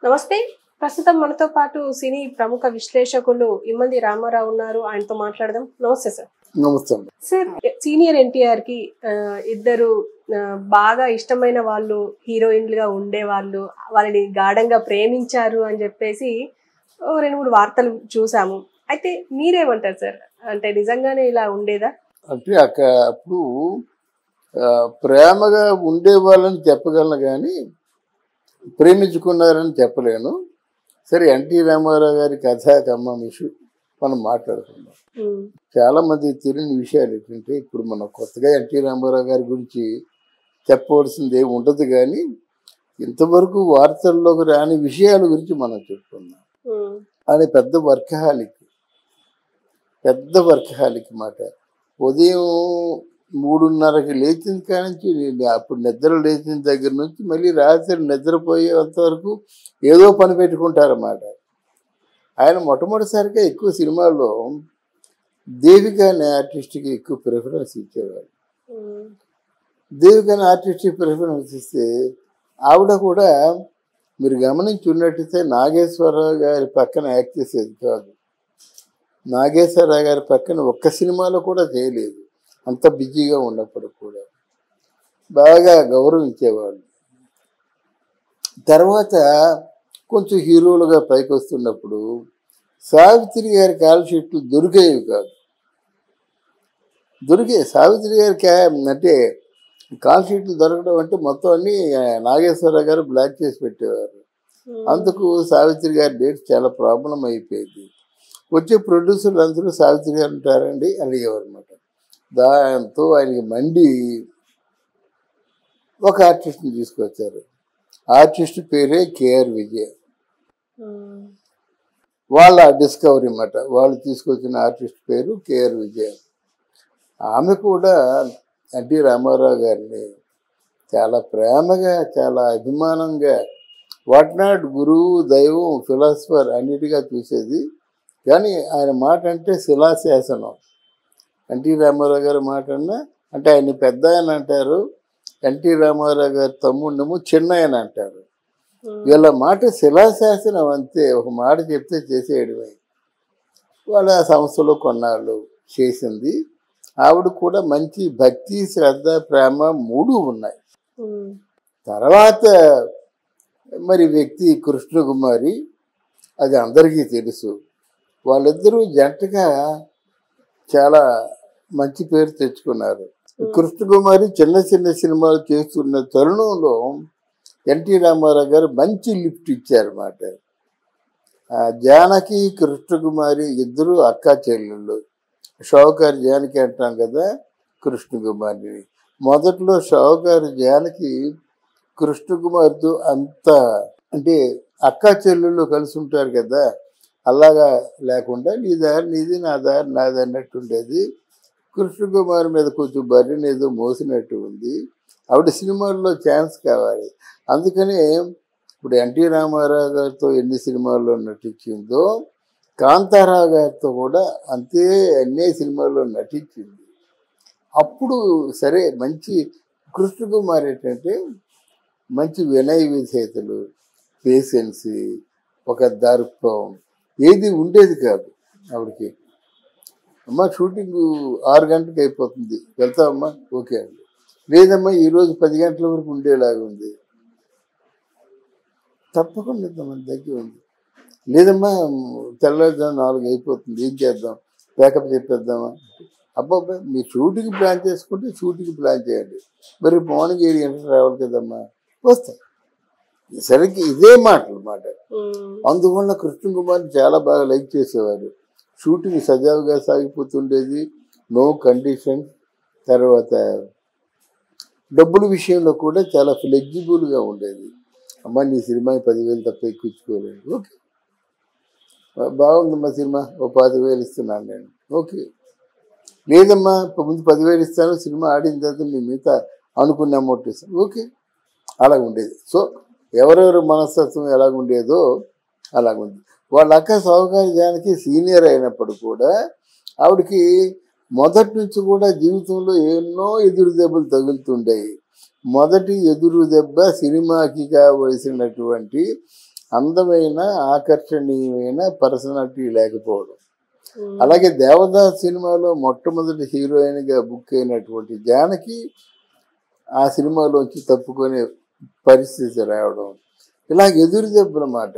నమస్తే. ప్రస్తుతం మనతో పాటు సినీ ప్రముఖ విశ్లేషకులు ఇమ్మంది రామారావు ఉన్నారు. ఆయనతో మాట్లాడదాం. నమస్తే సార్. నమస్తే. సార్, సీనియర్ ఎన్టీఆర్ కి ఇద్దరు బాగా ఇష్టమైన వాళ్ళు హీరోయిన్లుగా ఉండేవాళ్ళు, వాళ్ళని గాఢంగా ప్రేమించారు అని చెప్పేసి 2-3 వార్తలు చూసాము. అయితే మీరేమంటారు సార్? అంటే నిజంగానే ఇలా ఉండేదా? అంటే అప్పుడు ప్రేమగా ఉండేవాళ్ళని చెప్పగలను కానీ ప్రేమించుకున్నారని చెప్పలేను. సరే, ఎన్టీ రామారావు గారి కథా కమ్మం ఇష్యూ మనం మాట్లాడుకుందాం. చాలా మంది తెలియని విషయాలు ఏంటంటే, ఇప్పుడు మనం కొత్తగా ఎన్టీ రామారావు గారి గురించి చెప్పవలసింది ఏమి ఉండదు, కానీ ఇంతవరకు వార్తల్లోకి రాని విషయాల గురించి మనం చెప్పుకుందాం. ఆయన పెద్ద వర్కహాలిక్ మాట. ఉదయం 3:30కి లేచిన కానించి అప్పుడు నిద్ర లేచిన దగ్గర నుంచి మళ్ళీ రాత్రి నిద్రపోయేంత వరకు ఏదో పని పెట్టుకుంటారన్నమాట. ఆయన మొట్టమొదటిసారిగా ఎక్కువ సినిమాల్లో దేవిక అనే ఆర్టిస్ట్కి ఎక్కువ ప్రిఫరెన్స్ ఇచ్చేవాడు. దేవిక అనే ఆర్టిస్ట్కి ప్రిఫరెన్స్ ఇస్తే ఆవిడ కూడా మీరు గమనించి ఉన్నట్టయితే నాగేశ్వరరావు గారి పక్కన యాక్ట్ చేసేది కాదు. నాగేశ్వరరావు గారి పక్కన ఒక్క సినిమాలో కూడా చేయలేదు. అంత బిజీగా ఉన్నప్పుడు కూడా బాగా గౌరవించేవాళ్ళు. తర్వాత కొంచెం హీరోలుగా పైకి వస్తున్నప్పుడు సావిత్రి గారి కాల్ షీట్లు దొరికేవి కాదు. సావిత్రి గారి అంటే కాల్ షీట్లు దొరకడం అంటే మొత్తం అన్ని నాగేశ్వరరావు గారు బ్లాక్ చేసి పెట్టేవారు. అందుకు సావిత్రి గారి డేట్ చాలా ప్రాబ్లం అయిపోయింది. వచ్చే ప్రొడ్యూసర్లు అందరూ సావిత్రి గారు ఉంటారండి అడిగేవారు అనమాట. దాంతో ఆయనకి మండి ఒక ఆర్టిస్ట్ని తీసుకొచ్చారు. ఆర్టిస్ట్ పేరే కేఆర్ విజయ. వాళ్ళ డిస్కవరీ అన్నమాట. వాళ్ళు తీసుకొచ్చిన ఆర్టిస్ట్ పేరు కేఆర్ విజయ. ఆమె కూడా ఎన్టీ రామారావు గారిని చాలా ప్రేమగా, చాలా అభిమానంగా, వాట్నాట్ గురువు, దైవం, ఫిలాసఫర్ అన్నిటిగా చూసేది. కానీ ఆయన మాట అంటే శిలాశాసనం. ఎన్టీ రామారావు గారి మాట అన్నా అంటే ఆయన పెద్ద ఆయన అంటారు, ఎన్టీ రామారావు గారి తమ్ముడినేమో చిన్న ఆయన అంటారు. వీళ్ళ మాట శిలాశాసనం అంతే. ఒక మాట చెప్తే చేసేయడమే. వాళ్ళ సంస్థలో కొన్నాళ్ళు చేసింది. ఆవిడ కూడా మంచి భక్తి, శ్రద్ధ, ప్రేమ 3 ఉన్నాయి. తర్వాత మరి వ్యక్తి కృష్ణకుమారి, అది అందరికీ తెలుసు. వాళ్ళిద్దరూ జంటగా చాలా మంచి పేరు తెచ్చుకున్నారు. కృష్ణకుమారి చిన్న చిన్న సినిమాలు చేస్తున్న తరుణంలో ఎన్టీ రామారావు గారు మంచి లిఫ్ట్ ఇచ్చారన్నమాట. జానకి, కృష్ణకుమారి ఇద్దరు అక్కా చెల్లెళ్ళు. షావుకారు జానకి అంటాం కదా కృష్ణకుమారిని. మొదట్లో షావుకారు జానకి కృష్ణకుమారితో అంత అంటే అక్కా చెల్లెళ్ళు కలిసి ఉంటారు కదా, అలాగా లేకుండా నీ దారి నీది, నా దారి నాది అన్నట్టు ఉండేది. కృష్ణకుమారి మీద కొంచెం బర్రెని ఏదో మోసినట్టు ఉంది. ఆవిడ సినిమాల్లో ఛాన్స్ కావాలి. అందుకనే ఇప్పుడు ఎన్టీ రామారావు గారితో ఎన్ని సినిమాల్లో నటించిందో కాంతారావు గారితో కూడా అంతే అన్ని సినిమాల్లో నటించింది. అప్పుడు సరే మంచి కృష్ణకుమారి ఏంటంటే మంచి వినయ విధేయతలు, పేషెన్సీ, ఒక దర్పం ఏది ఉండేది కాదు ఆవిడకి. అమ్మ షూటింగ్ 6 గంటలకు అయిపోతుంది, వెళ్తామమ్మా, ఓకే అండి. లేదమ్మా ఈరోజు 10 గంటల వరకు ఉండేలాగా ఉంది, తప్పకుండా ఇద్దామని దగ్గర ఉంది. లేదమ్మా తెల్లవారుజాము 4 అయిపోతుంది, ఏం చేద్దాం, ప్యాకప్ చెప్పేద్దామా. అబ్బాబ్బా మీరు షూటింగ్ ప్లాన్ చేసుకుంటే షూటింగ్ ప్లాన్ చేయండి, మరి మార్నింగ్ 7 గంటలకు రావాలి కదమ్మా, వస్తాయి. సరిగ్గా ఇదే మాటలు మాట. అందువల్ల కృష్ణకుమార్ని చాలా బాగా లైక్ చేసేవారు. షూటింగ్ సజావుగా సాగిపోతుండేది, నో కండిషన్. తర్వాత డబ్బుల విషయంలో కూడా చాలా ఫ్లెక్సిబుల్గా ఉండేది. అమ్మ నీ సినిమాకి 10,000 తప్ప ఎక్కించుకోలేదు, ఓకే బాగుందమ్మా సినిమా, ఓ 25,000 ఇస్తున్నాను నేను, ఓకే. లేదమ్మా ముందు 10,000 ఇస్తాను, సినిమా ఆడిన తర్వాత నీ మిగతా అనుకున్న అమౌంట్ ఇస్తాను, ఓకే. అలాగ ఉండేది. సో ఎవరెవరి మనస్తత్వం ఎలాగుండేదో అలాగుంది. వాళ్ళ అక్క షావుకారు జానకి సీనియర్ అయినప్పుడు కూడా ఆవిడకి మొదటి నుంచి కూడా జీవితంలో ఎన్నో ఎదురు దెబ్బలు తగులుతుండేవి. మొదటి ఎదురు దెబ్బ సినిమాకి కావలసినటువంటి అందమైన ఆకర్షణీయమైన పర్సనాలిటీ లేకపోవడం. అలాగే దేవదాస్ సినిమాలో మొట్టమొదటి హీరోయిన్గా బుక్ అయినటువంటి జానకి ఆ సినిమాలోంచి తప్పుకునే పరిస్థితి రావడం, ఇలా ఎదురు దెబ్బనమాట.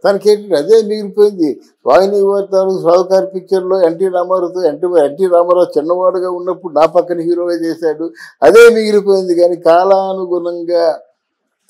తనకేంటి అదే మిగిలిపోయింది. వాహిని వార్తలు సావుకారు పిక్చర్లో ఎన్టీ రామారావుతో ఎన్టీ రామారావు చిన్నవాడుగా ఉన్నప్పుడు నా పక్కన హీరోగా చేశాడు, అదే మిగిలిపోయింది. కానీ కాలానుగుణంగా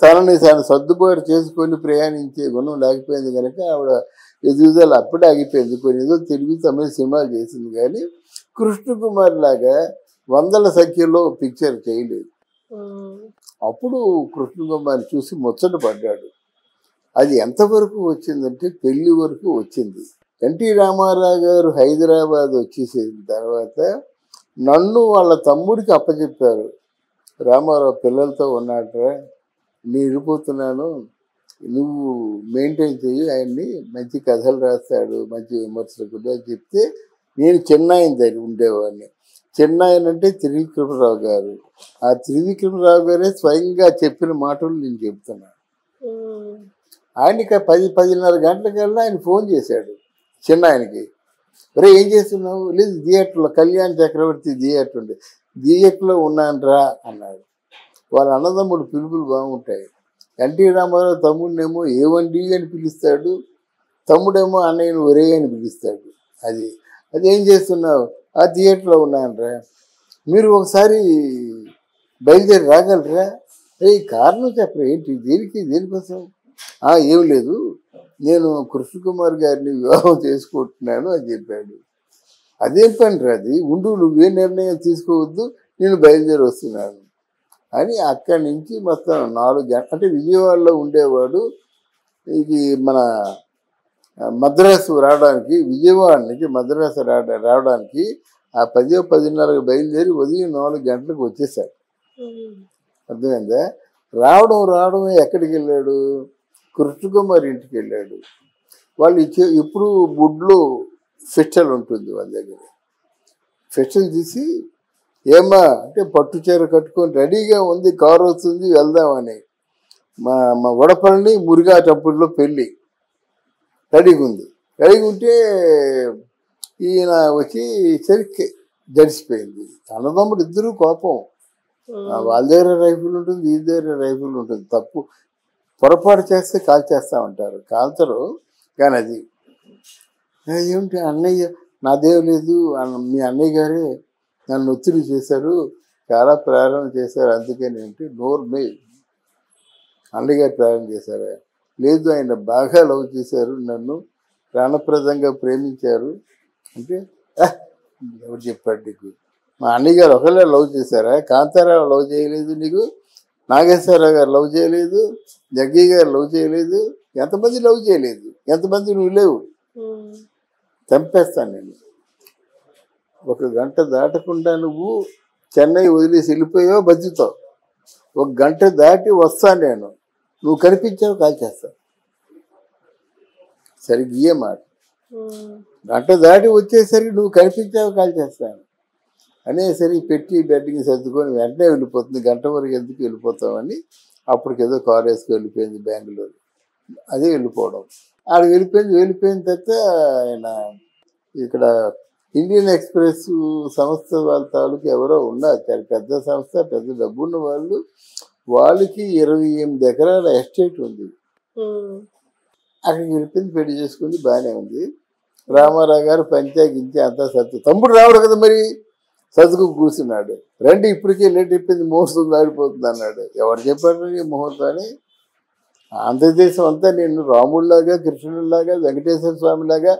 తనని తాను సర్దుబాటు చేసుకొని ప్రయాణించే గుణం లేకపోయింది కనుక ఆవిడ ఎదుగుదల అప్పుడే ఆగిపోయింది. కొన్ని ఏదో తెలుగు తమిళ సినిమాలు చేసింది కానీ కృష్ణకుమార్ లాగా వందల సంఖ్యలో పిక్చర్ చేయలేదు. అప్పుడు కృష్ణకుమార్ చూసి ముచ్చట పడ్డాడు. అది ఎంతవరకు వచ్చిందంటే పెళ్లి వరకు వచ్చింది. ఎన్టీ రామారావు గారు హైదరాబాద్ వచ్చేసిన తర్వాత నన్ను వాళ్ళ తమ్ముడికి అప్పచెప్పారు. రామారావు పిల్లలతో ఉన్నాడరా, నేను వెళ్ళిపోతున్నాను, నువ్వు మెయింటైన్ చెయ్యి, ఆయన్ని మంచి కథలు రాస్తాడు, మంచి విమర్శకుడు అని చెప్తే నేను చెన్నైన దగ్గర ఉండేవాడిని. చెన్నైన్ అంటే త్రివిక్రమరావు గారు. ఆ త్రివిక్రమరావు గారే స్వయంగా చెప్పిన మాటలు నేను చెప్తున్నాను. ఆయనకి 10-10:30 గంటలకల్లా ఆయన ఫోన్ చేశాడు చెన్నైకి. ఒరే ఏం చేస్తున్నావు? లేదు థియేటర్లో కళ్యాణ్ చక్రవర్తి థియేటర్ ఉంది, థియేటర్లో ఉన్నానరా అన్నాడు. వాళ్ళ అన్నదమ్ముడు పిలుపులు బాగుంటాయి. ఎన్టీ రామారావు తమ్ముడినేమో ఏవండి అని పిలుస్తాడు, తమ్ముడేమో అన్నయ్యను ఒరే అని పిలుస్తాడు. అది ఏం చేస్తున్నావు? ఆ థియేటర్లో ఉన్నానరా, మీరు ఒకసారి బయలుదేరి రాగలరా? కారణం చెప్పరా, ఏంటి దేనికోసం? ఏం లేదు, నేను కృష్ణకుమార్ గారిని వివాహం చేసుకుంటున్నాను అని చెప్పాడు. అదేం పని రాది, ఉండు, నువ్వే నిర్ణయం తీసుకోవద్దు, నేను బయలుదేరి వస్తున్నాను అని అక్కడి నుంచి మొత్తం 4 గంటలు. అంటే విజయవాడలో ఉండేవాడు. ఇది మన మద్రాసు రావడానికి, విజయవాడ నుంచి మద్రాసు రావడానికి ఆ 10-10:30 బయలుదేరి ఉదయం 4 గంటలకు వచ్చేసాడు. అర్థమైందా? రావడమే ఎక్కడికి వెళ్ళాడు? కృష్ణకుమార్ ఇంటికి వెళ్ళాడు. వాళ్ళు ఎప్పుడు బుడ్లో ఫెస్టల్ ఉంటుంది వాళ్ళ దగ్గర. ఫెస్టల్ తీసి ఏమ్మా అంటే పట్టు చీర కట్టుకొని రెడీగా ఉంది, కారు వస్తుంది, వెళ్దామని. మా వడపల్లిని మురిగా టప్పుల్లో పెళ్ళి రెడీగా ఉంది. రెడీగా ఉంటే ఈయన వచ్చి సరికి జడిసిపోయింది. అన్నదమ్ముడు ఇద్దరు కోపం. వాళ్ళ దగ్గర రైఫిల్ ఉంటుంది, ఈ దగ్గర రైఫిల్ ఉంటుంది. తప్పు పొరపాటు చేస్తే కాల్చేస్తా ఉంటారు, కాల్చరు. కానీ అది ఏమిటి అన్నయ్య, నాదేం లేదు, మీ అన్నయ్య గారే నన్ను ఒత్తిడి చేశారు, చాలా ప్రేరణ చేశారు, అందుకని ఏంటి నోరు మే అన్నయ్య గారు ప్రేరణ చేశారా? లేదు, ఆయన బాగా లవ్ చేశారు, నన్ను ప్రాణప్రదంగా ప్రేమించారు అంటే ఎవరు చెప్పాడు నీకు? మా అన్నయ్య గారు ఒకళ్ళే లవ్ చేశారా? కాంతారావు లవ్ చేయలేదు నీకు, నాగేశ్వరరావు గారు లవ్ చేయలేదు, జగ్గయ్య గారు లవ్ చేయలేదు, ఎంతమంది లవ్ చేయలేదు? ఎంతమంది నువ్వు లేవు? చంపేస్తాను నేను. 1 గంట దాటకుండా నువ్వు చెన్నై వదిలేసి వెళ్ళిపోయావు, బతుకుతావు. 1 గంట దాటి వస్తాను నేను, నువ్వు కనిపించావు, కాల్చేస్తావు. సరిగ్గా ఇయ్యే మాట. 1 గంట దాటి వచ్చేసరికి నువ్వు కనిపించావు, కాల్చేస్తాను అనేసరికి పెట్టి బెడ్డింగ్ సర్దుకొని వెంటనే వెళ్ళిపోతుంది. 1 గంట వరకు ఎందుకు వెళ్ళిపోతామని అప్పటికేదో కారు వేసుకు వెళ్ళిపోయింది బెంగళూరు. అదే వెళ్ళిపోవడం. ఆడ వెళ్ళిపోయిన తర్వాత ఆయన ఇక్కడ ఇండియన్ ఎక్స్ప్రెస్ సంస్థ వాళ్ళ తాలూకు ఎవరో ఉన్నారు, చాలా పెద్ద సంస్థ, పెద్ద డబ్బున్న వాళ్ళు. వాళ్ళకి 28 ఎకరాల ఎస్టేట్ ఉంది. అక్కడికి వెళ్ళిపోయింది, పెళ్లి చేసుకుంది, బాగానే ఉంది. రామారావు గారు పంచాగించి అంతా తమ్ముడు రావడు కదా మరి, సర్దుకు కూర్చున్నాడు. రండి ఇప్పటికే లేట్ అయిపోయింది, ముహూర్తం దాడిపోతుంది అన్నాడు. ఎవరు చెప్పారు ఈ ముహూర్తాన్ని? ఆంధ్రదేశం అంతా నేను రాముడిలాగా, కృష్ణుడిలాగా, వెంకటేశ్వర స్వామిలాగా,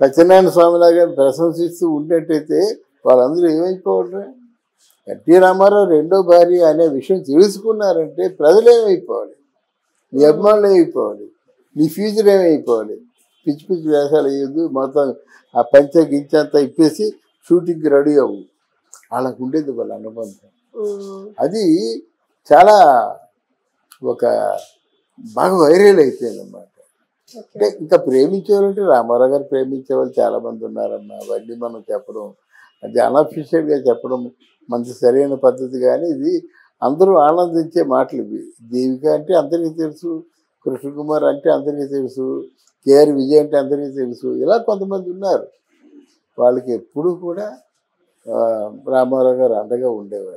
సత్యనారాయణ స్వామిలాగా ప్రశంసిస్తూ ఉండేటైతే వాళ్ళందరూ ఏమైపోవాలి? ఎన్టీ రామారావు 2వ భార్య అనే విషయం తెలుసుకున్నారంటే ప్రజలు ఏమైపోవాలి? నీ అభిమానులు ఏమైపోవాలి? నీ ఫ్యూచర్ ఏమైపోవాలి? పిచ్చి పిచ్చి వేషాలు వేయద్దు, మొత్తం ఆ పంచ గించంతా ఇప్పేసి షూటింగ్కి రెడీ అవ్వు. వాళ్ళకు ఉండేది వాళ్ళ అనుబంధం. అది చాలా బాగా వైరల్ అయిపోయింది అన్నమాట. అంటే ఇంకా ప్రేమించేవాళ్ళంటే రామారావు గారు ప్రేమించేవాళ్ళు చాలామంది ఉన్నారమ్మా. అవన్నీ మనం చెప్పడం, అది అన్అఫిషియల్గా చెప్పడం మంచి సరైన పద్ధతి. కానీ ఇది అందరూ ఆనందించే మాటలు ఇవి. దేవిక అంటే అందరికీ తెలుసు, కృష్ణకుమార్ అంటే అందరికీ తెలుసు, కేఆర్ విజయ్ అంటే అందరికీ తెలుసు. ఇలా కొంతమంది ఉన్నారు. వాళ్ళకి ఎప్పుడు కూడా రామారావు గారు అండగా ఉండేవారు.